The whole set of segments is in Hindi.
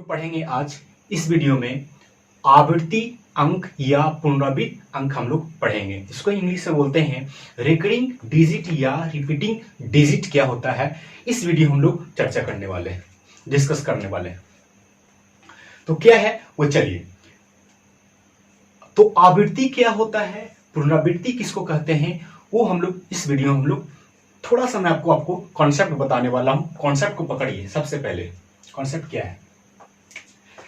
पढ़ेंगे आज इस वीडियो में आवर्ती अंक या पुनरावृत्त अंक हम लोग पढ़ेंगे। इसको इंग्लिश में बोलते हैं रिकरिंग डिजिट या रिपीटिंग डिजिट। क्या होता है इस वीडियो हम लोग चर्चा करने वाले हैं, डिस्कस करने वाले हैं। तो क्या है वो, चलिए। तो आवृत्ति क्या होता है, पुनरावृत्ति किसको कहते हैं, वो हम लोग इस वीडियो में हम लोग थोड़ा सा मैं आपको कॉन्सेप्ट बताने वाला हूं। कॉन्सेप्ट को पकड़िए। सबसे पहले कॉन्सेप्ट क्या है,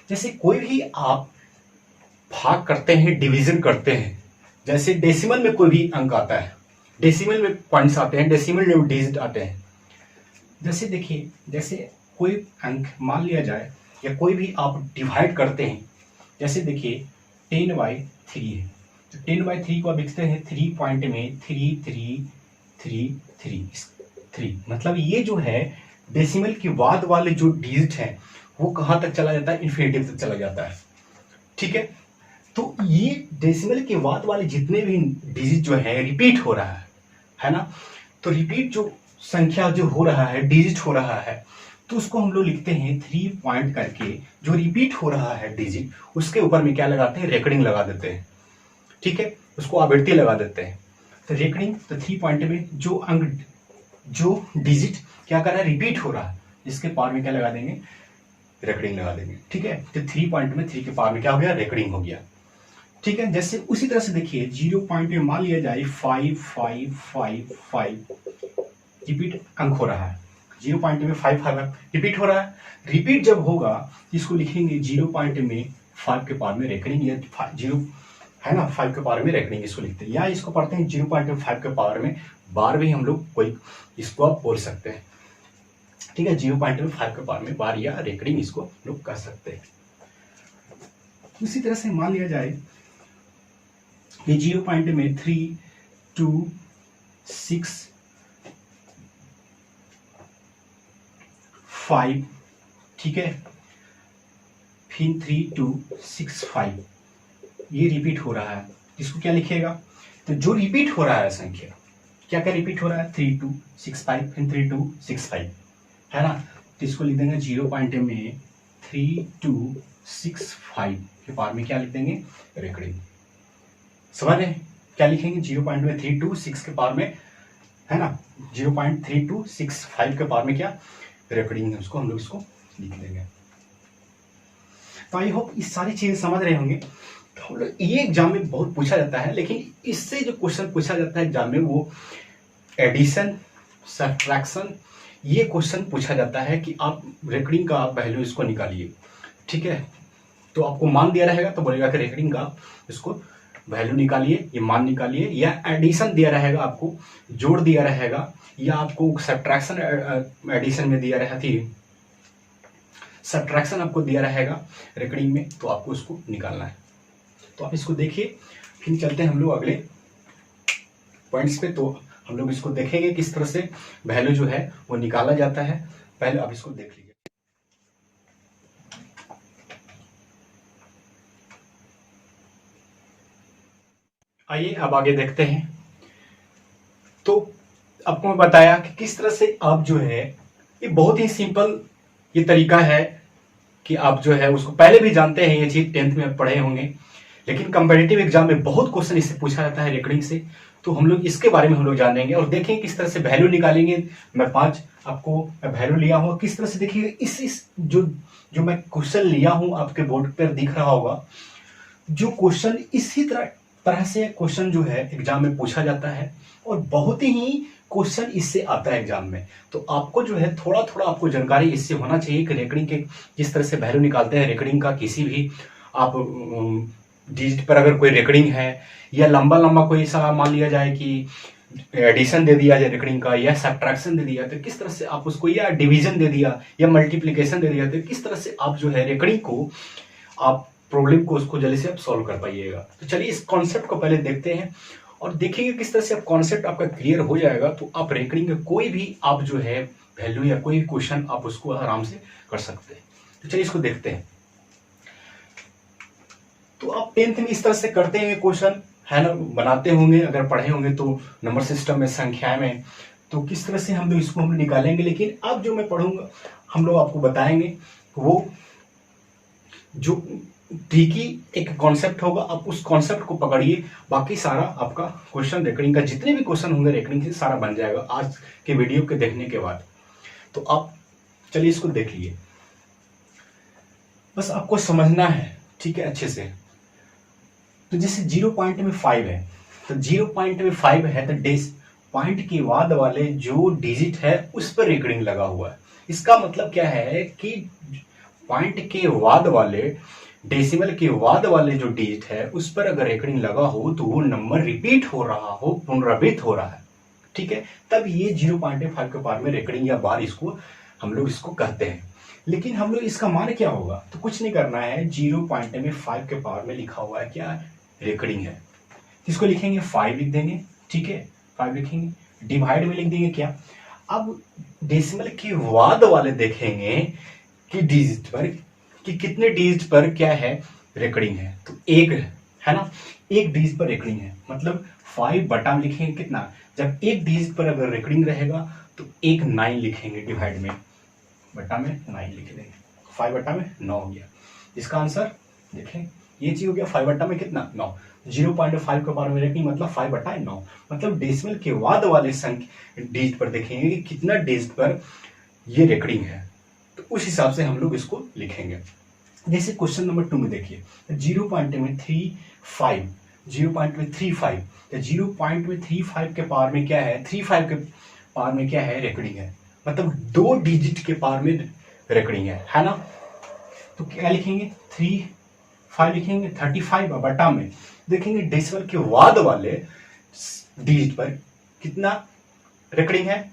जैसे कोई भी आप भाग करते हैं, डिवीजन करते हैं, जैसे डेसिमल में कोई भी अंक आता है, डेसिमल में पॉइंट्स आते हैं, डेसिमल में डिजिट आते हैं। जैसे देखिए, जैसे कोई अंक मान लिया जाए या कोई भी आप डिवाइड करते हैं, जैसे देखिए 10/3 है, तो 10/3 को आप लिखते हैं 3 पॉइंट में 3 मतलब ये जो है डेसिमल के बाद वाले जो डिजिट है वो कहां तक चला जाता है, इन्फिनिटी तक चला जाता है। ठीक है, तो ये डेसिमल के बाद वाले जितने भी डिजिट जो है रिपीट हो रहा है ना, तो रिपीट जो संख्या जो हो रहा है, डिजिट हो रहा है, तो उसको हम लोग लिखते हैं 3 पॉइंट करके। जो रिपीट हो रहा है डिजिट, उसके ऊपर में क्या लगाते हैं, रेकरिंग लगा देते हैं। ठीक है, उसको आवृत्ति लगा देते हैं। तो रेकरिंग, तो 3 पॉइंट में जो अंक, जो डिजिट क्या कर रहा है, रिपीट हो रहा है, इसके पार में क्या लगा देंगे, रेकरिंग लगा देंगे। ठीक है, तो 3 पॉइंट में 3 के पार में क्या हो गया, रेकरिंग हो गया। ठीक है, जैसे उसी तरह से देखिए 0 पॉइंट में मान लिया जाए 5 रिपीट अंक हो रहा है। 0 पॉइंट में 5 रिपीट हो रहा है। रिपीट जब होगा इसको लिखेंगे 0 पॉइंट में 5 के पार में रेकरिंग, या 0 है ना, 5 के पावर में रेकरिंग इसको लिखते हैं, या इसको पढ़ते हैं 0.5 के पावर में बार भी हम लोग कोई इसको आप बोल सकते हैं। ठीक है, 0.5 के पावर में बार या रेकरिंग इसको लोग कह सकते हैं। उसी तरह से मान लिया जाए कि 0 पॉइंट में 3, 2, 6, 5, ठीक है, फिर 3, 2, 6, 5 ये रिपीट हो रहा है। इसको क्या लिखेगा, तो जो रिपीट हो रहा है संख्या, क्या क्या रिपीट हो रहा है, 3, 2, 6, 5, फिर 3, 2, 6, 5 है ना, तो इसको लिख देंगे 0 पॉइंट में 3, 2, 6, 5 के पार में क्या लिख देंगे, रेकरिंग। समझ रहे हैं, क्या लिखेंगे 0 पॉइंट में 3, 2, 6 के पार में, है ना, 0.3265 के पार में क्या, रेकरिंग है, उसको हम लोग इसको लिख देंगे। तो आई होप इस सारी चीजें समझ रहे होंगे। ये एग्जाम में बहुत पूछा जाता है, लेकिन इससे जो क्वेश्चन पूछा जाता है एग्जाम में वो एडिशन, सब्ट्रैक्शन, ये क्वेश्चन पूछा जाता है कि आप रेकरिंग का वैल्यू इसको निकालिए। ठीक है, तो आपको मान दिया रहेगा तो बोलेगा कि रेकरिंग का इसको वैल्यू निकालिए, ये मान निकालिए, या एडिशन दिया रहेगा, आपको जोड़ दिया रहेगा, या आपको सब्ट्रैक्शन एडिशन में दिया रहेगा थी, सब्ट्रैक्शन आपको दिया रहेगा रेकरिंग में, तो आपको उसको निकालना है। तो आप इसको देखिए, फिर चलते हैं हम लोग अगले पॉइंट्स पे। तो हम लोग इसको देखेंगे किस तरह से वैल्यू जो है वो निकाला जाता है। पहले आप इसको देख लीजिए। आइए अब आगे देखते हैं। तो आपको मैं बताया कि किस तरह से आप जो है, ये बहुत ही सिंपल ये तरीका है कि आप जो है उसको पहले भी जानते हैं, ये चीज 10th में पढ़े होंगे, लेकिन कंपेटिटिव एग्जाम में बहुत क्वेश्चन इससे पूछा जाता है रेकरिंग से। तो हम लोग इसके बारे में हम लोग जानेंगे और देखेंगे किस तरह से वैल्यू निकालेंगे। मैं 5 आपको वैल्यू लिया हूँ, किस तरह से देखिए इस जो मैं क्वेश्चन लिया हूँ आपके बोर्ड पर दिख रहा होगा, जो क्वेश्चन इसी तरह से क्वेश्चन जो है एग्जाम में पूछा जाता है, और बहुत ही क्वेश्चन इससे आता है एग्जाम में। तो आपको जो है थोड़ा थोड़ा आपको जानकारी इससे होना चाहिए कि रेकरिंग के किस तरह से वैल्यू निकालते हैं। रेकरिंग का किसी भी आप डिजिट पर अगर कोई रेकरिंग है, या लंबा कोई सा मान लिया जाए कि एडिशन दे दिया जाए रेकरिंग का, या सब्ट्रैक्शन दे दिया, तो किस तरह से आप उसको, या डिवीजन दे दिया, या मल्टीप्लिकेशन दे दिया, तो किस तरह से आप जो है रेकरिंग को, आप प्रॉब्लम को उसको जल्दी से आप सॉल्व कर पाइएगा। तो चलिए इस कॉन्सेप्ट को पहले देखते हैं और देखेंगे किस तरह से आप कॉन्सेप्ट आपका क्लियर हो जाएगा, तो आप रेकरिंग में कोई भी आप जो है वैल्यू या कोई भी क्वेश्चन आप उसको आराम से कर सकते हैं। तो चलिए इसको देखते हैं। तो आप 10th में इस तरह से करते हैं क्वेश्चन, है ना, बनाते होंगे, अगर पढ़े होंगे तो नंबर सिस्टम में, संख्या में, तो किस तरह से हम लोग इसको हम निकालेंगे। लेकिन अब जो मैं पढ़ूंगा हम लोग आपको बताएंगे वो जो ट्रिकी एक कॉन्सेप्ट होगा, आप उस कॉन्सेप्ट को पकड़िए, बाकी सारा आपका क्वेश्चन रेकरिंग का जितने भी क्वेश्चन होंगे रेकरिंग से सारा बन जाएगा आज के वीडियो के देखने के बाद। तो आप चलिए इसको देख लिए, बस आपको समझना है, ठीक है, अच्छे से। तो जैसे 0.5 है, तो 0.5 है तो पॉइंट के बाद वाले जो डिजिट है उस पर रेकरिंग लगा हुआ है। इसका मतलब क्या है कि पॉइंट के बाद वाले, डेसिमल के बाद वाले जो डिजिट है उस पर अगर रेकरिंग लगा हो तो वो नंबर रिपीट हो रहा हो, पुनरावृत्त हो रहा है, ठीक है, तब ये 0.5 के पार में रेकरिंग या बार इसको हम लोग इसको कहते हैं। लेकिन हम लोग इसका मान क्या होगा, तो कुछ नहीं करना है, 0.5 के पावर में लिखा हुआ है क्या, रेकरिंग है, इसको लिखेंगे 5 लिख देंगे, ठीक है, 5 लिखेंगे, डिवाइड में लिख देंगे क्या। अब डेसिमल के बाद वाले देखेंगे कि डिजिट पर, कि कितने डिजिट पर क्या है रेकरिंग है, तो एक है ना, एक डिजिट पर रेकरिंग है, मतलब 5 बटा में लिखेंगे कितना, जब एक डिजिट पर अगर रेकरिंग रहेगा तो एक 9 लिखेंगे, डिवाइड में बटा में 9 लिख देंगे, 5 बटा में 9 हो गया। इसका आंसर देखें, ये चीज हो गया 5 बटा में कितना, 9। 0.5 के बारे में रेकरिंग मतलब 5 बटा 9, मतलब डेसिमल के बाद वाले संख्या डिजिट पर देखेंगे कि कितना डिजिट पर ये रेकरिंग है, तो उस हिसाब से हम लोग इसको लिखेंगे। जैसे क्वेश्चन नंबर 2 में देखिए, 0.35, 0.35, तो 0.35 के पावर में क्या है, 35 के पावर में क्या है, रेकरिंग है, मतलब 2 डिजिट के पावर में रेकरिंग है ना। तो क्या लिखेंगे, 5 लिखेंगे, 35 बटा में देखेंगे डेसिमल के बाद वाले डिजिट पर कितना रेकरिंग है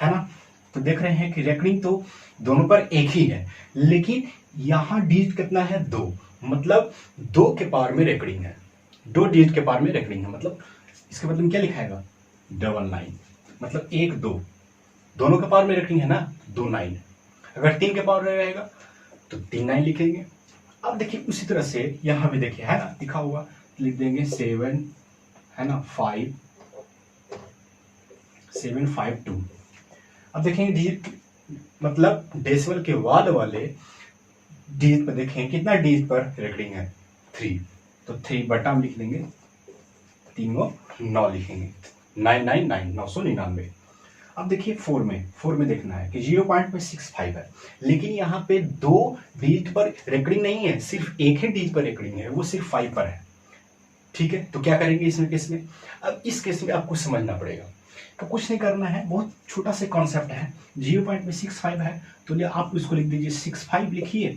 ना। तो देख रहे हैं कि रेकरिंग तो दोनों पर एक ही है, लेकिन यहां डिजिट कितना है, 2, मतलब 2 के पावर में रेकरिंग है, 2 डिजिट के पावर में रेकरिंग है, मतलब इसके मतलब क्या लिखाएगा, 99, मतलब 1 2 दोनों के पावर में रेकरिंग है ना, 2 9। अगर 3 के पावर में रहेगा तो 3 9 लिखेंगे। अब देखिए उसी तरह से यहां भी देखिए है ना, लिखा हुआ, लिख देंगे 7 है ना, 5 7 5 2। अब देखेंगे डिजिट, मतलब डेसिमल के बाद वाले डिजिट पर देखें कितना डिजिट पर रेकरिंग है, 3, तो 3 बटा में लिख देंगे, 3 9 लिखेंगे, 999 999। अब देखिए 4 में देखना है कि 0.65 है, लेकिन यहाँ पे 2 डिजिट पर रेकरिंग नहीं है, सिर्फ एक ही डिजिट पर रेकरिंग है, वो सिर्फ 5 पर है, ठीक है। तो क्या करेंगे इसमें केस में, अब इस केस में आपको समझना पड़ेगा, तो कुछ नहीं करना है, बहुत छोटा सा कॉन्सेप्ट है। 0.65 है तो आप इसको लिख दीजिए 65 लिखिए,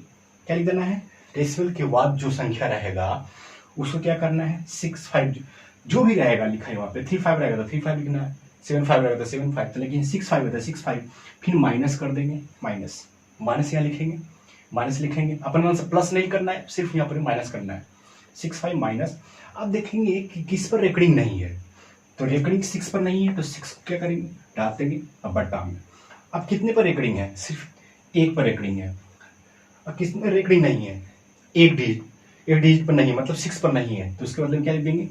क्या लिख देना है, डेसिमल के बाद जो संख्या रहेगा उसको क्या करना है, 65 जो भी रहेगा लिखा है, वहां पे 35 रहेगा तो 35 लिखना है, 75 रहेगा तो 75, तो लेकिन 65 है तो 65, फिर माइनस कर देंगे, माइनस यहाँ लिखेंगे, माइनस लिखेंगे, अपन मन से प्लस नहीं करना है, सिर्फ यहाँ पर माइनस करना है, 65 माइनस। अब देखेंगे कि किस पर रेकरिंग नहीं है, तो रेकरिंग 6 पर नहीं है, तो 6 क्या करेंगे, डाल देंगे, अब बटा में। अब कितने पर रेकरिंग है, सिर्फ 1 पर रेकरिंग है, अब किस पर रेकरिंग नहीं है, एक डिजिट पर नहीं, मतलब 6 पर नहीं है, तो उसके बदले में क्या लिख देंगे,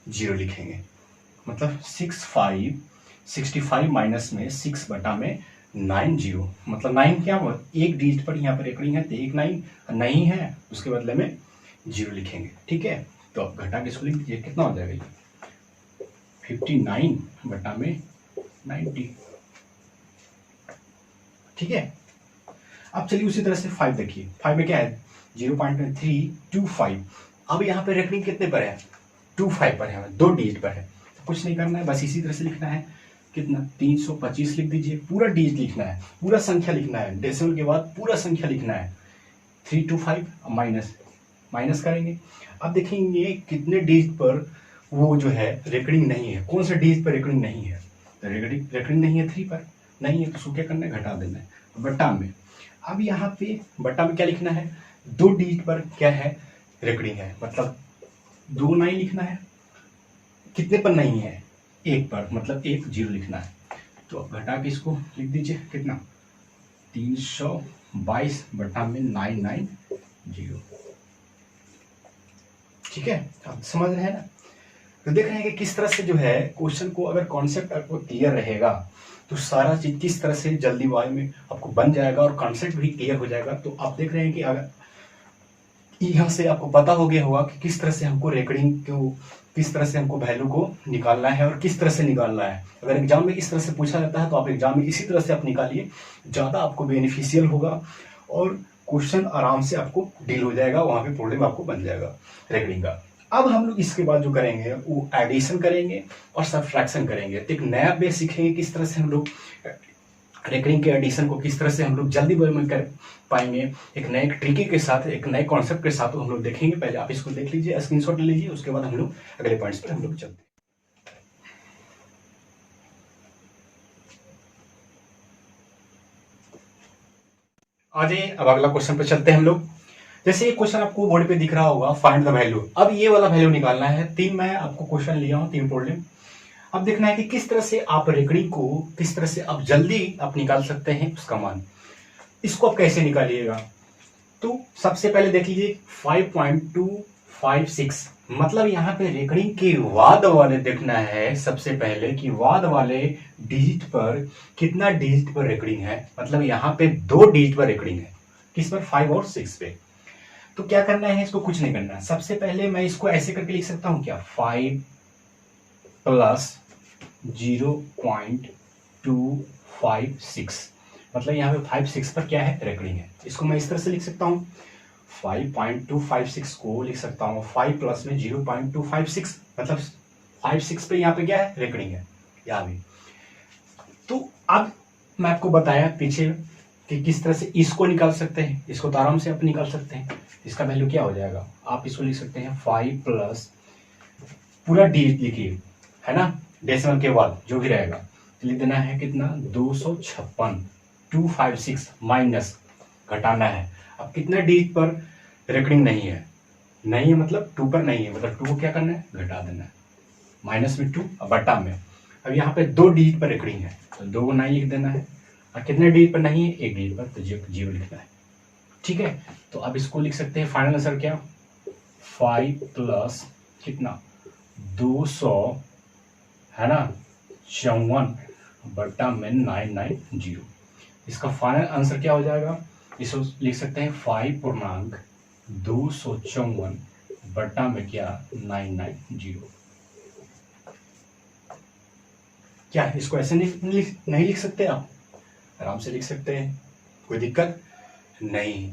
0 लिखेंगे, मतलब 65 माइनस में 6 बटा में 90, मतलब 9 क्या हुआ, एक डिजिट पर यहाँ पर रेकरिंग है तो एक 9 नहीं है, उसके बदले में 0 लिखेंगे, ठीक है। तो अब घटा के इसको लिख दीजिए, कितना हो जाएगा, 59 बटा में 90, ठीक है। अब चलिए उसी तरह से 5 देखिए, 5 में क्या है, 0.325, अब यहाँ पे रेकरिंग कितने पर है, 25 पर है, 2 डिजिट पर है, तो कुछ नहीं करना है, बस इसी तरह से लिखना है, कितना, 325 लिख दीजिए, पूरा डिजिट लिखना है, पूरा संख्या लिखना है, डेसिमल के बाद पूरा संख्या लिखना है, 325 माइनस करेंगे। अब देखेंगे कितने डिजिट पर वो जो है रेकरिंग नहीं है, कौन सा डिजिट पर रेकरिंग नहीं है, तो रेकरिंग नहीं है, 3 पर नहीं है, तो उसको क्या करना है, घटा देना है, बटा में। अब यहाँ पे बटा में क्या लिखना है, 2 डिजिट पर क्या है, रेकरिंग है, मतलब 2 9 लिखना है, कितने पर नहीं है, 1 पर, मतलब 1 0 लिखना है, तो अब घटा के इसको लिख दीजिए, कितना, 322 बटा में 990, ठीक है। आप समझ रहे हैं ना। तो देख रहे हैं कि किस तरह से जो है क्वेश्चन को, अगर कॉन्सेप्ट आपको क्लियर रहेगा तो सारा चीज किस तरह से जल्दी वाई में आपको बन जाएगा और कॉन्सेप्ट भी क्लियर हो जाएगा। तो आप देख रहे हैं कि अगर यहाँ से आपको पता हो गया होगा कि किस तरह से हमको रेकरिंग को, किस तरह से हमको वैल्यू को निकालना है और किस तरह से निकालना है। अगर एग्जाम में इस तरह से पूछा जाता है तो आप एग्जाम में इसी तरह से आप निकालिए, ज़्यादा आपको बेनिफिशियल होगा और क्वेश्चन आराम से आपको डील हो जाएगा, वहाँ पे प्रॉब्लम आपको बन जाएगा रेकरिंग का। अब हम लोग इसके बाद जो करेंगे वो एडिशन करेंगे और सब्ट्रैक्शन करेंगे। तो एक नया बेस सीखेंगे किस तरह से हम लोग रेकरिंग के एडिशन को किस तरह से हम लोग जल्दी में कर पाएंगे, एक नए ट्रिकी के साथ, एक नए कॉन्सेप्ट के साथ हम लोग देखेंगे। पहले आप इसको देख लीजिए, स्क्रीनशॉट ले लीजिए, उसके बाद हम लोग अगले पॉइंट्स पर हम लोग चलते हैं। आ जाइए अब अगला क्वेश्चन पे चलते हैं हम लोग। जैसे ये क्वेश्चन आपको बोर्ड पे दिख रहा होगा, फाइंड द वैल्यू। अब ये वाला वैल्यू निकालना है। तीन मैं आपको क्वेश्चन लिया हूं, तीन प्रॉब्लम। अब देखना है कि किस तरह से आप रेकरिंग को किस तरह से आप जल्दी आप निकाल सकते हैं उसका मान। इसको आप कैसे निकालिएगा, तो सबसे पहले देख लीजिए 5.256, मतलब यहाँ पे रेकरिंग के बाद वाले देखना है सबसे पहले कि बाद वाले डिजिट पर कितना डिजिट पर रेकरिंग है। मतलब यहाँ पे 2 डिजिट पर रेकरिंग है, किस पर, 5 और 6 पे। तो क्या करना है, इसको कुछ नहीं करना है। सबसे पहले मैं इसको ऐसे करके लिख सकता हूं क्या, 5 प्लस 0.256, मतलब यहाँ पे 5-6 पर क्या है, रेकरिंग है। इसको मैं इस तरह से लिख सकता हूँ, 5.256 को लिख सकता हूँ 5 प्लस में 0.256, मतलब 5-6 पे यहाँ पे क्या है, रेकरिंग है यहाँ भी। तो अब मैं आपको बताया पीछे कि किस तरह से इसको निकाल सकते हैं। इसको तो आराम से आप निकाल सकते हैं। इसका वैल्यू क्या हो जाएगा, आप इसको लिख सकते हैं 5 प्लस, पूरा डिजिट लिखिए, है ना, डेसिमल के बाद जो भी रहेगा लिख देना है कितना, 256, 256 माइनस, घटाना है। अब कितना डिजिट पर रेकरिंग नहीं है, नहीं है मतलब 2 पर नहीं है, मतलब 2 को क्या करना है, घटा देना है, माइनस में 2 और बटा में। अब यहाँ पे 2 डिजिट पर रेकरिंग है तो 2 को 9 लिख देना है, और कितने डिजिट पर नहीं है, 1 डिजिट पर, तो 0 लिखना है। ठीक है, तो अब इसको लिख सकते हैं फाइनल आंसर क्या, 5 प्लस कितना, 200, है ना, 54 बटा में 990। इसका फाइनल आंसर क्या हो जाएगा, इसको लिख सकते हैं 5.254 बटा में क्या, 990। क्या इसको ऐसे नहीं लिख सकते आप, आराम से लिख सकते हैं, कोई दिक्कत नहीं।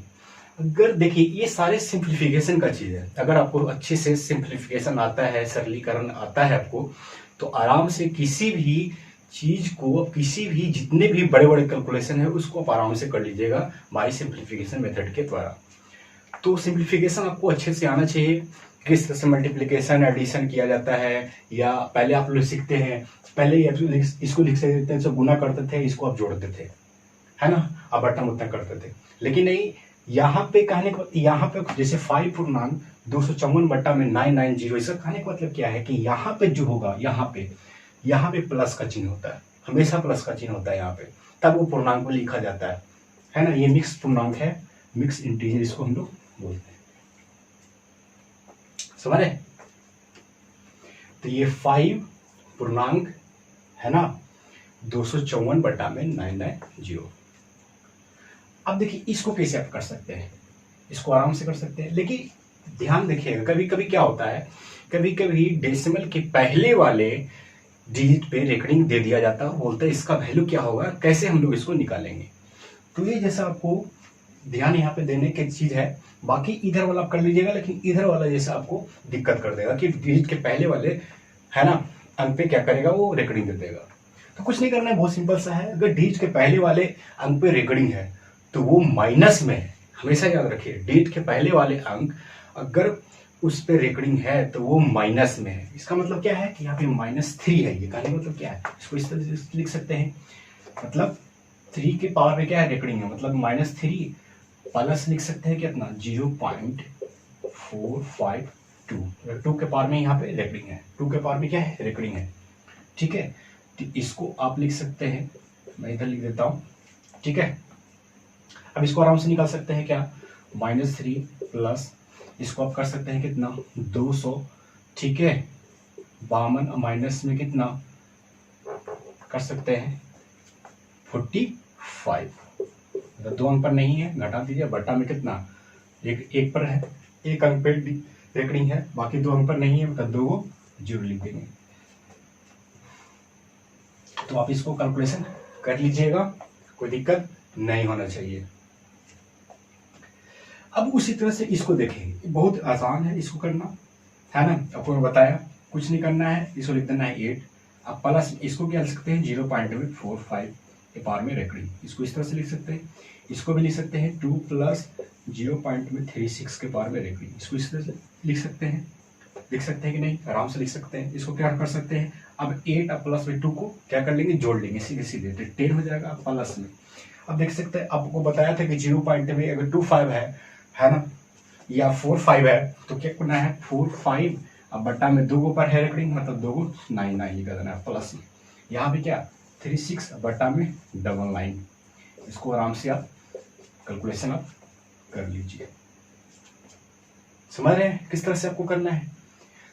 अगर देखिए ये सारे सिंप्लीफिकेशन का चीज है, अगर आपको अच्छे से सिंप्लीफिकेशन आता है, सरलीकरण आता है आपको, तो आराम से किसी भी चीज को, किसी भी जितने भी बड़े बड़े कैलकुलेशन है उसको आप आराम से कर लीजिएगा बाय सिंप्लीफिकेशन मेथड के द्वारा। तो सिंप्लीफिकेशन आपको अच्छे से आना चाहिए, किस तरह से मल्टीप्लीकेशन एडिशन किया जाता है, या पहले आप लोग सीखते हैं, पहले इसको लिख सकते थे, गुना करते थे, इसको आप जोड़ते थे, है ना, अब बटन उतना करते थे। लेकिन नहीं, यहाँ पे कहने का, यहाँ पे जैसे 5.254 बटा में 990, इसका कहने का मतलब क्या है कि यहाँ पे जो होगा, यहाँ पे प्लस का चिन्ह होता है, हमेशा प्लस का चिन्ह होता है यहाँ पे, तब वो पूर्णांक को लिखा जाता है ना। ये मिक्स पूर्णांक है, मिक्स इंटीजर इसको हम लोग बोलते हैं, समझ रहे। तो ये 5 पूर्णांक है ना, 254 बटा में 990। अब देखिए इसको कैसे आप कर सकते हैं, इसको आराम से कर सकते हैं, लेकिन ध्यान देखिएगा कभी कभी क्या होता है, कभी कभी डेसिमल के पहले वाले डिजिट पे रेकरिंग दे दिया जाता है, बोलते हैं इसका वैल्यू क्या होगा, कैसे हम लोग इसको निकालेंगे। तो ये जैसा आपको ध्यान यहाँ पे देने की चीज है, बाकी इधर वाला आप कर लीजिएगा, लेकिन इधर वाला जैसा आपको दिक्कत कर देगा कि डिजिट के पहले वाले, है ना, अंक पे क्या करेगा, वो रेकरिंग दे देगा। तो कुछ नहीं करना है, बहुत सिंपल सा है। अगर डिजिट के पहले वाले अंक पे रेकरिंग है तो वो माइनस में है, हमेशा याद रखिए, डिजिट के पहले वाले अंक अगर उस पे रेकरिंग है तो वो माइनस में है। इसका मतलब क्या है कि यहाँ पे -3 है, ये कहने मतलब क्या है, इसको इस तरह से लिख सकते हैं, मतलब 3 के पावर में क्या है, रेकरिंग है, मतलब -3 प्लस लिख सकते हैं कितना, 0.452, 2 के पावर में यहाँ पे रेकरिंग है, 2 के पावर में क्या है, रेकरिंग है। ठीक है, तो इसको आप लिख सकते हैं, मैं इधर लिख देता हूं, ठीक है। अब इसको आराम से निकाल सकते हैं क्या, -3 प्लस, इसको आप कर सकते हैं कितना, 200, ठीक है, 52 माइनस में कितना कर सकते हैं, 45, 2 अंक पर नहीं है, घटा दीजिए, बटा में कितना, एक पर है एक अंक पे रेकरिंग है, बाकी 2 अंक पर नहीं है, मतलब 2 को 0 लिख देंगे। तो आप इसको कैलकुलेशन कर लीजिएगा, कोई दिक्कत नहीं होना चाहिए। अब उसी तरह से इसको देखेंगे, बहुत आसान है इसको करना, है ना। आपको मैं बताया कुछ नहीं करना है, इसको लिख देना है 8। आप प्लस इसको क्या लिख सकते हैं 0.45 के पावर में रेकरिंग, इसको इस तरह से लिख सकते हैं। इसको भी लिख सकते हैं 2 प्लस 0.36 के पावर में रेकरिंग, इसको इस तरह से लिख सकते हैं। लिख सकते हैं कि नहीं, आराम से लिख सकते हैं। इसको क्या कर सकते हैं, अब 8 अब प्लस में 2 को क्या कर लेंगे, जोड़ लेंगे सीधे सीधे, तो 10 हो जाएगा प्लस में। अब देख सकते हैं, आपको बताया था कि 0. में अगर 25 है ना, या 45 है, तो क्या करना है 45 अब बट्टा में 2 पर है रेकरिंग, मतलब 2 को 9 लिखा देना है प्लस में। यहाँ भी क्या 36 बट्टा में 99, इसको आराम से आप कैलकुलेशन आप कर लीजिए। समझ रहे हैं किस तरह से आपको करना है।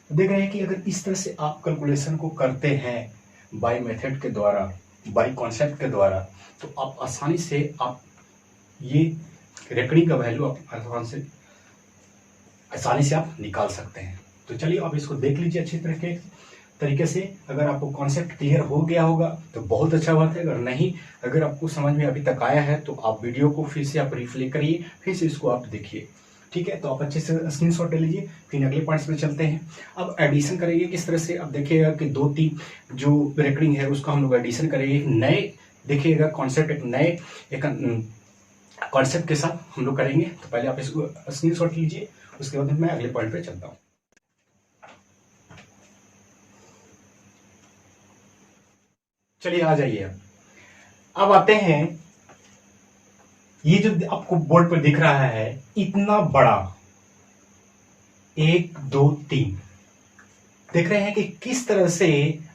तो देख रहे हैं कि अगर इस तरह से आप कैलकुलेशन को करते हैं बाय मेथड के द्वारा, बाय कॉन्सेप्ट के द्वारा, तो आप आसानी से आप ये रेकरिंग का वैल्यू आप आसानी से आप निकाल सकते हैं। तो चलिए आप इसको देख लीजिए अच्छी तरीके से। अगर आपको कॉन्सेप्ट क्लियर हो गया होगा तो बहुत अच्छा बात है, अगर नहीं, अगर आपको समझ में अभी तक आया है तो आप वीडियो को फिर से आप रिप्ले करिए, फिर से इसको आप देखिए, ठीक है। तो आप अच्छे से स्क्रीनशॉट ले लीजिए, फिर अगले पॉइंट्स में चलते हैं। अब एडिशन करेंगे किस तरह से, अब देखिएगा कि 2-3 जो रेकरिंग है उसका हम लोग एडिशन करेंगे, एक नए देखिएगा कॉन्सेप्ट, एक कॉन्सेप्ट के साथ हम लोग करेंगे। तो पहले आप इसको स्क्रीनशॉट लीजिए, उसके बाद मैं अगले पॉइंट पे चलता हूँ। चलिए आ जाइए, अब आते हैं, ये जो आपको बोर्ड पर दिख रहा है इतना बड़ा 1 2 3, देख रहे हैं कि किस तरह से,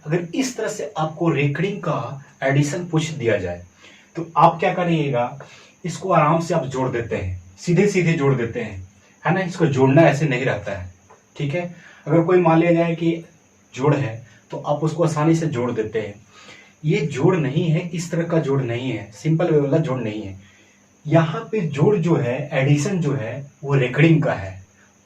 अगर इस तरह से आपको रेकरिंग का एडिशन पूछ दिया जाए तो आप क्या करिएगा, इसको आराम से आप जोड़ देते हैं, सीधे सीधे जोड़ देते हैं, है ना। इसको जोड़ना ऐसे नहीं रहता है, ठीक है। अगर कोई मान लिया जाए कि जोड़ है तो आप उसको आसानी से जोड़ देते हैं। ये जोड़ नहीं है, इस तरह का जोड़ नहीं है, सिंपल वे वाला जोड़ नहीं है। यहाँ पे जोड़ जो है, एडिशन जो है वो रेकरिंग का है।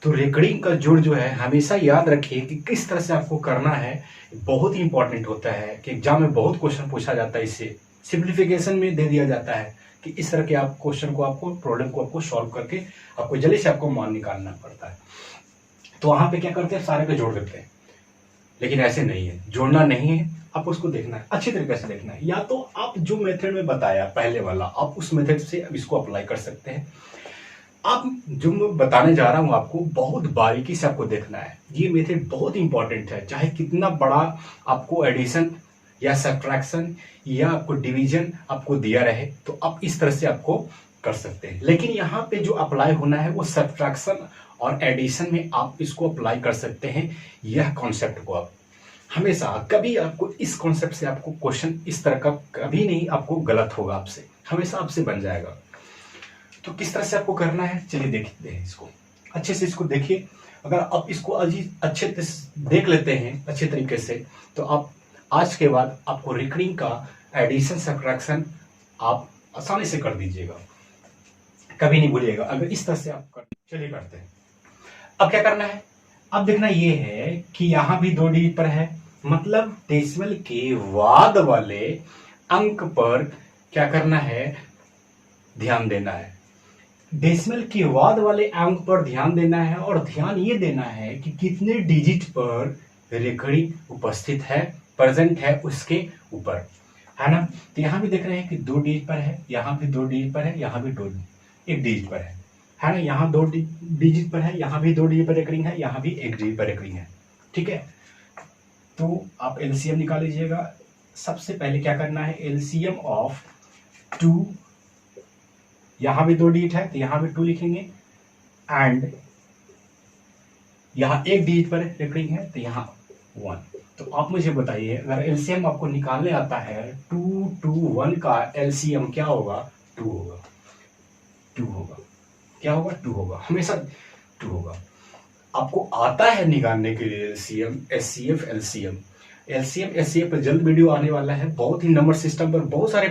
तो रेकरिंग का जोड़ जो है हमेशा याद रखिए कि किस तरह से आपको करना है, बहुत ही इंपॉर्टेंट होता है कि एग्जाम में बहुत क्वेश्चन पूछा जाता है, इससे सिंप्लीफिकेशन में दे दिया जाता है कि इस तरह के आप क्वेश्चन को, आपको प्रॉब्लम को आपको सॉल्व करके आपको जल्दी से आपको मान निकालना पड़ता है। तो वहां पे क्या करते हैं, सारे पे जोड़ देते हैं, लेकिन ऐसे नहीं है, जोड़ना नहीं है, आप उसको देखना है, अच्छी तरीके से देखना है। या तो आप जो मेथड में बताया पहले वाला, आप उस मेथड से इसको अप्लाई कर सकते हैं। आप जो मैं बताने जा रहा हूं आपको, बहुत बारीकी से आपको देखना है। ये मेथड बहुत इंपॉर्टेंट है, चाहे कितना बड़ा आपको एडिशन या सब्ट्रैक्शन या आपको डिवीजन आपको दिया रहे, तो आप इस तरह से आपको कर सकते हैं। लेकिन यहाँ पे जो अप्लाई होना है वो सब्ट्रैक्शन और एडिशन में आप इसको अप्लाई कर सकते हैं। यह कॉन्सेप्ट को आप हमेशा, कभी आपको इस कॉन्सेप्ट से आपको क्वेश्चन इस तरह का कभी नहीं आपको गलत होगा, आपसे हमेशा आपसे बन जाएगा। तो किस तरह से आपको करना है, चलिए देखते हैं इसको अच्छे से, इसको देखिए। अगर आप इसको अच्छे से देख लेते हैं अच्छे तरीके से, तो आप आज के बाद आपको रेकरिंग का एडिशन सब्ट्रैक्शन आप आसानी से कर दीजिएगा, कभी नहीं भूलिएगा अगर इस तरह से आप कर। चलिए करते हैं। अब क्या करना है, अब देखना ये है कि यहां भी 2 डिजिट पर है, मतलब डेसिमल के बाद वाले अंक पर क्या करना है, ध्यान देना है। डेसिमल के बाद वाले अंक पर ध्यान देना है, और ध्यान ये देना है कि कितने डिजिट पर रेकरिंग उपस्थित है, प्रेजेंट है उसके ऊपर, है ना। तो यहां भी देख रहे हैं कि 2 डिजिट पर है, यहां भी 2 डिजिट पर है, यहां भी 1 डिजिट पर है ना। यहाँ 2 डिजिट पर है, यहाँ भी 2 डिजिट पर रेकरिंग है, यहाँ भी 1 डिजिट पर रेकरिंग है, ठीक है। तो आप एलसीएम निकाल लीजिएगा। सबसे पहले क्या करना है, एलसीएम ऑफ 2, यहाँ भी 2 डिजिट है तो यहाँ भी 2 लिखेंगे, एंड यहाँ 1 डिजिट पर रेकरिंग है तो यहाँ 1। तो आप मुझे बताइए, अगर एलसीएम आपको निकालने आता है 2 2 1 का एलसीएम क्या होगा, 2 होगा। 2 होगा, क्या होगा, 2 होगा, हमेशा 2 होगा। आपको आता है निकालने के लिए LCM, HCF, LCM, LCM HCF पर जल्द वीडियो आने वाला है, बहुत ही नंबर सिस्टम पर बहुत सारे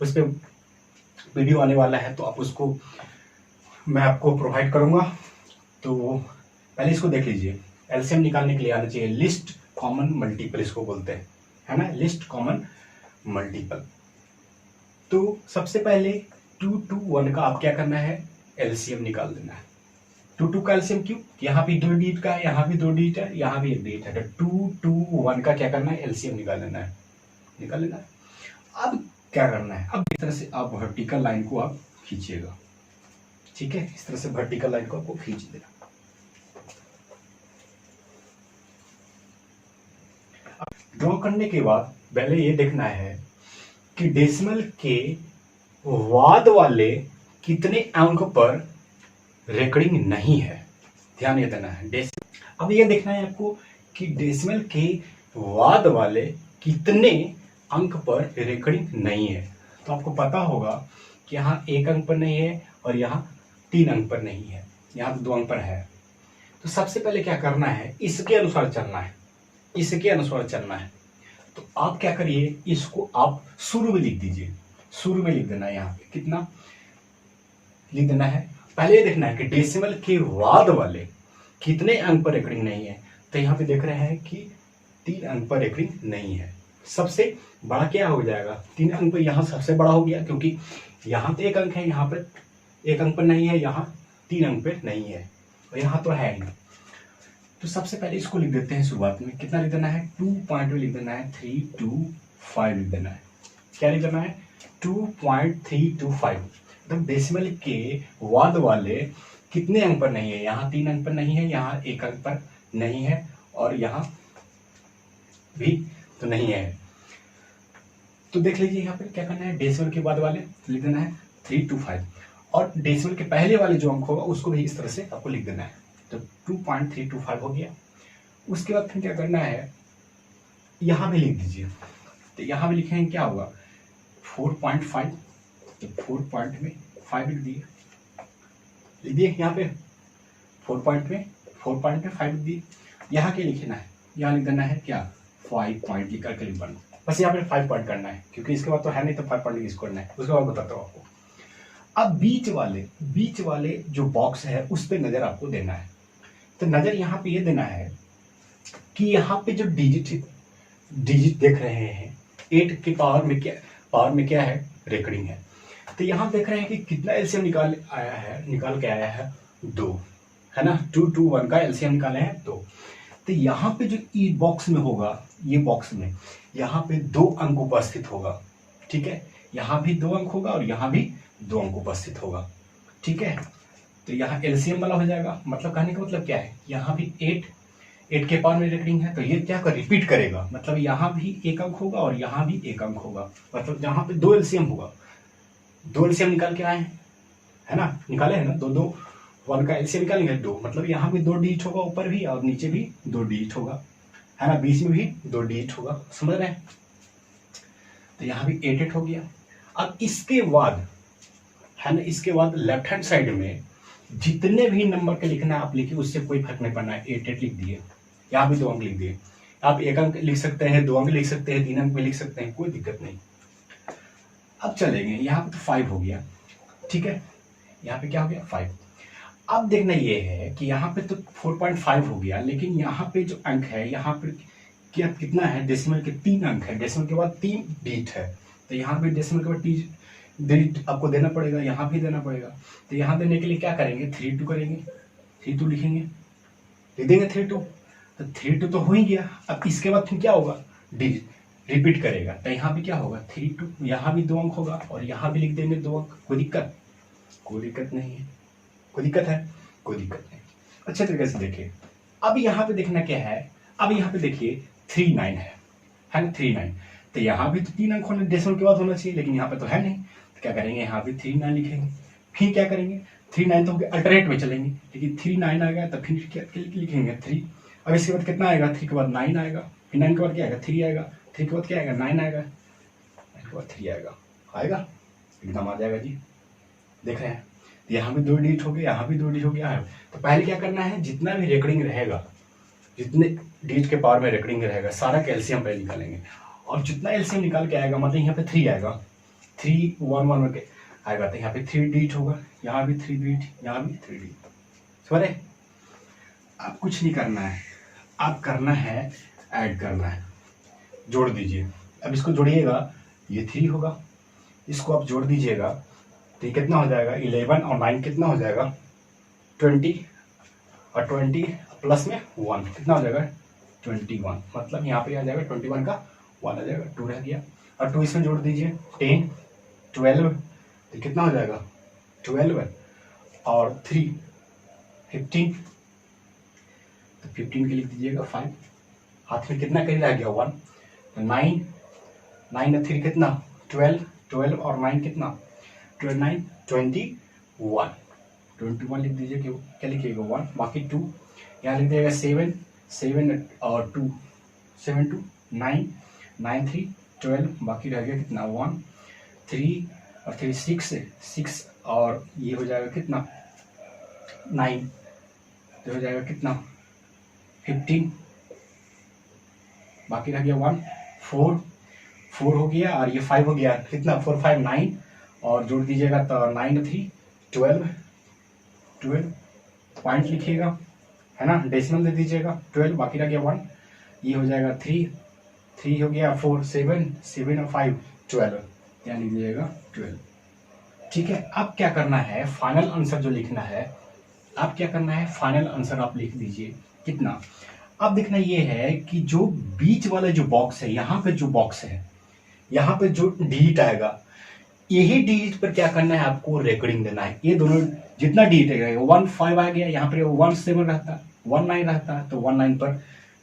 उस पर वीडियो आने वाला है, तो आप उसको मैं आपको प्रोवाइड करूंगा। तो पहले इसको देख लीजिए। एलसीएम निकालने के लिए आना चाहिए लिस्ट कॉमन मल्टीपल, इसको बोलते हैं, है ना, लिस्ट कॉमन मल्टीपल। तो सबसे पहले 2 2 1 का आप क्या करना है, एलसीएम निकाल देना है। 2 2 का एलसीएम क्यों, यहाँ भी 2 डिजिट का है, यहाँ भी 2 डिजिट है, यहाँ भी 1 डिजिट है, तो 2 2 1 का क्या करना है, एलसीएम निकाल लेना है, निकाल लेना है। अब क्या करना है, अब इस तरह से आप वर्टिकल लाइन को आप खींचिएगा, ठीक है, इस तरह से वर्टिकल लाइन को आपको खींच देना। ड्रॉ करने के बाद पहले ये देखना है कि डेसिमल के बाद वाले कितने अंक पर रेकॉर्डिंग नहीं है, ध्यान ये देना है। अब ये देखना है आपको कि डेसिमल के बाद वाले कितने अंक पर रेकॉर्डिंग नहीं है। तो आपको पता होगा कि यहाँ 1 अंक पर नहीं है और यहाँ 3 अंक पर नहीं है, यहाँ 2 अंक पर है। तो सबसे पहले क्या करना है, इसके अनुसार चलना है, इसके अनुसार चलना है। तो आप क्या करिए, इसको आप शुरू में लिख दीजिए, शुरू में लिख देना है, यहाँ पे कितना लिख देना है। पहले ये देखना है कि डेसिमल के बाद वाले कितने अंक पर रेकॉर्डिंग नहीं है। तो यहाँ पे देख रहे हैं कि 3 अंक पर रेकॉर्डिंग नहीं है। सबसे बड़ा क्या हो जाएगा, 3 अंक पर, यहाँ सबसे बड़ा हो गया क्योंकि यहाँ तो 1 अंक है, यहाँ पर 1 अंक पर नहीं है, यहाँ 3 अंक पर नहीं है और यहाँ तो है नहीं। तो सबसे पहले इसको लिख देते हैं शुरुआत में, कितना लिख देना है, 2 पॉइंट में लिख देना है 325 लिख देना है। क्या लिख देना है, 2.325। तो डेसिमल के बाद वाले कितने अंक पर नहीं है, यहाँ 3 अंक पर नहीं है, यहाँ 1 अंक पर नहीं है और यहाँ भी तो नहीं है। तो देख लीजिए यहाँ पे क्या करना है, डेसिमल के बाद वाले लिख देना है 325 और डेसिमल के पहले वाले जो अंक होगा उसको भी इस तरह से आपको लिख देना है। तो 2.325 हो गया। उसके बाद फिर क्या करना है, यहाँ भी लिख दीजिए। तो यहाँ भी लिखेंगे क्या होगा, 4.5, तो 4 पॉइंट में 5 लिख दिए, लिख दिए यहाँ पे 4 पॉइंट में 5 लिख दिए। यहाँ क्या लिखना है, यहाँ लिख देना है क्या, 5 पॉइंट लिख करके लिख बना, बस यहाँ पे 5 पॉइंट करना है क्योंकि इसके बाद तो है नहीं, तो 5 पॉइंट इसको करना है, उसके बाद बताता हूँ आपको। अब बीच वाले जो बॉक्स है उस पर नजर आपको देना है। तो नजर यहाँ पे ये देना है कि यहाँ पे जो डिजिट देख रहे हैं 8 के पावर में क्या है, रेकॉर्डिंग है। तो यहाँ देख रहे हैं कि कितना एलसीएम निकाल के आया है 2, है ना, 2 2 1 का एलसीएम निकाले हैं 2। तो यहाँ पे जो ई बॉक्स में होगा, ये बॉक्स में यहाँ पे 2 अंक उपस्थित होगा, ठीक है, यहाँ भी 2 अंक होगा और यहाँ भी 2 अंक उपस्थित होगा, ठीक है। तो यहाँ एलसीएम वाला हो जाएगा, मतलब कहने का मतलब क्या है, यहाँ भी 8 के पावर में रेकॉर्डिंग है, तो ये क्या कर रिपीट करेगा, मतलब यहाँ भी 1 अंक होगा और यहाँ भी 1 अंक होगा, मतलब यहाँ पे 2 एलसीएम होगा। 2 एलसीएम निकाल के आए हैं, है ना, निकाले हैं ना, 2 2 1 का एलसीएम निकालेंगे 2, मतलब यहाँ भी 2 डिजिट होगा, ऊपर भी और नीचे भी 2 डिजिट होगा, है ना, बीच में भी 2 डिजिट होगा, समझ रहे हैं। तो यहाँ भी 8 8 हो गया। अब इसके बाद, है ना, इसके बाद लेफ्ट हैंड साइड में जितने भी नंबर के लिखना आप लिखिए, उससे कोई फर्क नहीं पड़ना है। 8 8 लिख दिए, यहाँ भी 2 अंक लिख दिए, आप 1 अंक लिख सकते हैं, 2 अंक लिख सकते हैं, 3 अंक में लिख सकते हैं, कोई दिक्कत नहीं। अब चलेंगे, यहाँ पे तो 5 हो गया, ठीक है, यहाँ पे क्या हो गया 5। अब देखना ये है कि यहाँ पे तो 4.5 हो गया, लेकिन यहाँ पे जो अंक है, यहाँ पे क्या कितना है, डेसिमल के 3 अंक है, डेसिमल के बाद 3 डिजिट है, तो यहाँ पे डेसिमल के बाद डिजिट आपको देना पड़ेगा, यहाँ भी देना पड़ेगा। तो यहाँ देने के लिए क्या करेंगे, 3 2 करेंगे, 3 2 लिखेंगे, लिख देंगे 3 2, तो 3 2 तो हो ही गया। अब इसके बाद फिर क्या होगा, डिजिट रिपीट करेगा, तो यहाँ भी क्या होगा 3 2, यहाँ भी 2 अंक होगा और यहाँ भी लिख देंगे 2 अंक। कोई दिक्कत, कोई दिक्कत नहीं है, कोई दिक्कत है, कोई दिक्कत नहीं। अच्छे तरीके से देखिए। अब यहाँ पे देखना क्या है, अब यहाँ पे देखिए 3 9 है ना, 3 9, तो यहाँ भी तो 3 अंक होने डेसिमल के बाद होना चाहिए, लेकिन यहाँ पे तो है नहीं, तो क्या करेंगे, यहाँ भी 3 9 लिखेंगे। फिर क्या करेंगे, 3 9 तो हो गया, अल्टरनेट में चलेंगे, लेकिन 3 9 आ गया तो फिर क्या लिखेंगे 3। अब इसके बाद कितना आएगा, 3 के बाद 9 आएगा, फिर 9 के बाद क्या आएगा, 3 आएगा, 3 के बाद क्या आएगा, 9 आएगा, 9 के बाद 3 आएगा, एकदम आ जाएगा जी। देख रहे हैं, यहाँ भी 2 डिजिट हो गया, यहाँ भी 2 डिजिट हो गया है। तो पहले क्या करना है, जितना भी रेकॉर्डिंग रहेगा, जितने डिजिट के पावर में रेकॉर्डिंग रहेगा, सारा का एलसीएम पहले निकालेंगे और जितना एलसीएम निकाल के आएगा, मतलब यहाँ पे 3 आएगा, 3 1 1 आएगा, तो यहाँ पे 3 डिजिट होगा, यहाँ भी 3 डिजिट, यहाँ भी 3 डिजिट, समझ रहे। आप कुछ नहीं करना है, आप करना है ऐड करना है, जोड़ दीजिए। अब इसको जोड़िएगा, ये 3 होगा, इसको आप जोड़ दीजिएगा तो ये कितना हो जाएगा 11 और 9 कितना हो जाएगा 20 और 20 प्लस में 1 कितना हो जाएगा 21, मतलब यहाँ पे आ जाएगा 21 का 1 आ जाएगा, 2 रह गया और 2 इसमें जोड़ दीजिए 10 12 तो कितना हो जाएगा 12 और 3 15 तो 15 के लिख दीजिएगा 5, हाथ में कितना कहीं रह गया 1 तो 9 9 और 3 कितना 12 12 और 9 कितना 9 21 लिख दीजिए, क्या लिखिएगा 1 बाकी 2 यहाँ लिख दीजिएगा 7 7 और 2 7 2 9 9 3 12 बाकी रह गया कितना 1 3 और 3 6 और ये हो जाएगा कितना 9 तो हो जाएगा कितना 15 बाकी रह गया 1 4 हो गया और ये 5 हो गया कितना 4 5 9 और जोड़ दीजिएगा तो 9 3 12 पॉइंट लिखिएगा है ना, डेसिमल दे दीजिएगा 12 बाकी रह गया 1 ये हो जाएगा 3 हो गया 4 7 और 5 12 यहाँ लिख दीजिएगा 12। ठीक है, अब क्या करना है फाइनल आंसर जो लिखना है, अब क्या करना है फाइनल आंसर आप लिख दीजिए कितना। अब देखना ये है कि जो बीच वाला जो बॉक्स है, यहाँ पे जो बॉक्स है, यहाँ पे जो डिजिट आएगा, यही डिजिट पर क्या करना है आपको रिकॉर्डिंग देना है। ये दोनों जितना डिजिट है 1 5 आ गया, यहाँ पर 1 7 रहता 1 9 रहता है तो 1 9 पर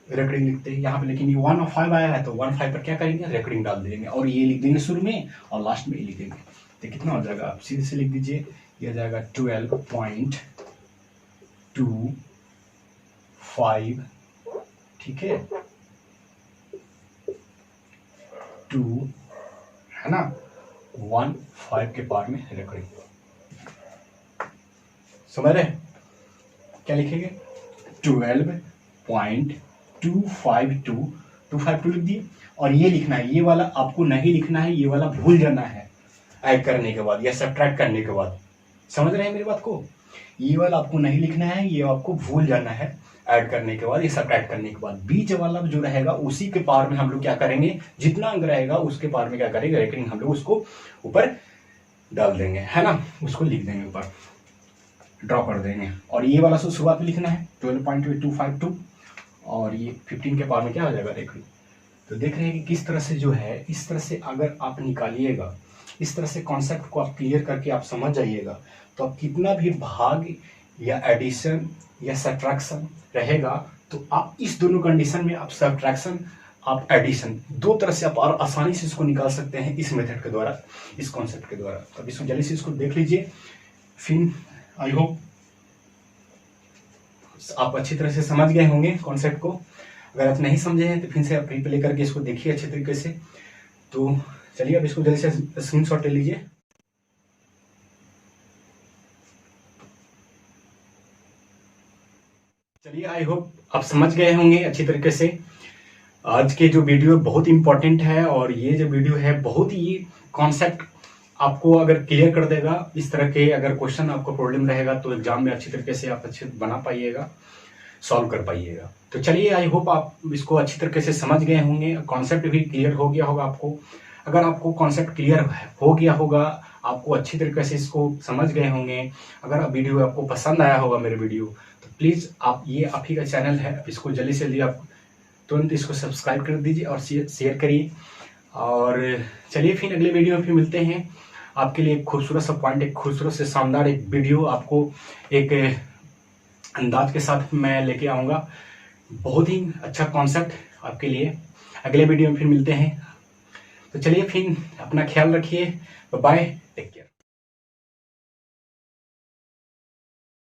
रिकॉर्डिंग लिखते हैं यहाँ पे, लेकिन ये 1 और 5 आया है तो 1 5 पर क्या करेंगे रिकॉर्डिंग डाल देंगे और ये लिख देंगे शुरू में और लास्ट में ये लिख देंगे तो कितना हो जाएगा, आप सीधे से लिख दीजिए ये हो जाएगा 12.25 ठीक है 2 है ना 1 5 के पार में रिकॉर्डिंग समझ रहे, क्या लिखेंगे 12.252 लिख दिए और ये लिखना है, ये वाला आपको नहीं लिखना है, ये वाला भूल जाना है ऐड करने के बाद या सब्ट्रैक्ट करने के बाद। समझ रहे हैं मेरी बात को, ये वाला आपको नहीं लिखना है, ये आपको भूल जाना है ऐड करने के बाद या सब्ट्रैक्ट करने के बाद। बीच वाला जो रहेगा उसी के पार में हम लोग क्या करेंगे, जितना अंक रहेगा उसके पार में क्या करेंगे रेकरिंग हम लोग उसको ऊपर डाल देंगे है ना, उसको लिख देंगे ऊपर ड्रॉ कर देंगे और ये वाला शुरुआत में लिखना है 12.252 और ये 15 के पार में क्या हो जाएगा रेकरिंग। तो देख रहे हैं कि किस तरह से जो है, इस तरह से अगर आप निकालिएगा, इस तरह से कॉन्सेप्ट को आप क्लियर करके आप समझ जाइएगा तो आप कितना भी भाग या एडिशन या सब्ट्रैक्शन रहेगा तो आप इस दोनों कंडीशन में आप सब्ट्रैक्शन आप एडिशन दो तरह से आप और आसानी से इसको निकाल सकते हैं इस मेथड के द्वारा, इस कॉन्सेप्ट के द्वारा। तो इसको जल्दी से इसको देख लीजिए, फिर आई होप आप अच्छी तरह से समझ गए होंगे कॉन्सेप्ट को। अगर आप नहीं समझे हैं तो फिर से आप रिप्ले करके इसको देखिए अच्छे तरीके से। तो चलिए अब इसको जल्दी से स्क्रीनशॉट ले लीजिए। चलिए आई होप आप समझ गए होंगे अच्छी तरीके से। आज के जो वीडियो बहुत इंपॉर्टेंट है और ये जो वीडियो है बहुत ही कॉन्सेप्ट आपको अगर क्लियर कर देगा। इस तरह के अगर क्वेश्चन आपको प्रॉब्लम रहेगा तो एग्जाम में अच्छी तरीके से आप अच्छे बना पाइएगा, सॉल्व कर पाइएगा। तो चलिए आई होप आप इसको अच्छी तरीके से समझ गए होंगे, कॉन्सेप्ट भी क्लियर हो गया होगा आपको। अगर आपको कॉन्सेप्ट क्लियर हो गया होगा, आपको अच्छी तरीके से इसको समझ गए होंगे, अगर वीडियो आपको पसंद आया होगा मेरे वीडियो, तो प्लीज़ आप ये आप ही का चैनल है, इसको जल्दी से जल्दी आप तुरंत इसको सब्सक्राइब कर दीजिए और शेयर करिए। और चलिए फिर अगले वीडियो में फिर मिलते हैं। आपके लिए एक खूबसूरत सा पॉइंट, एक खूबसूरत से शानदार एक वीडियो आपको एक अंदाज के साथ मैं लेके आऊँगा। बहुत ही अच्छा कॉन्सेप्ट आपके लिए। अगले वीडियो में फिर मिलते हैं। तो चलिए फिर अपना ख्याल रखिए। Bye, take care.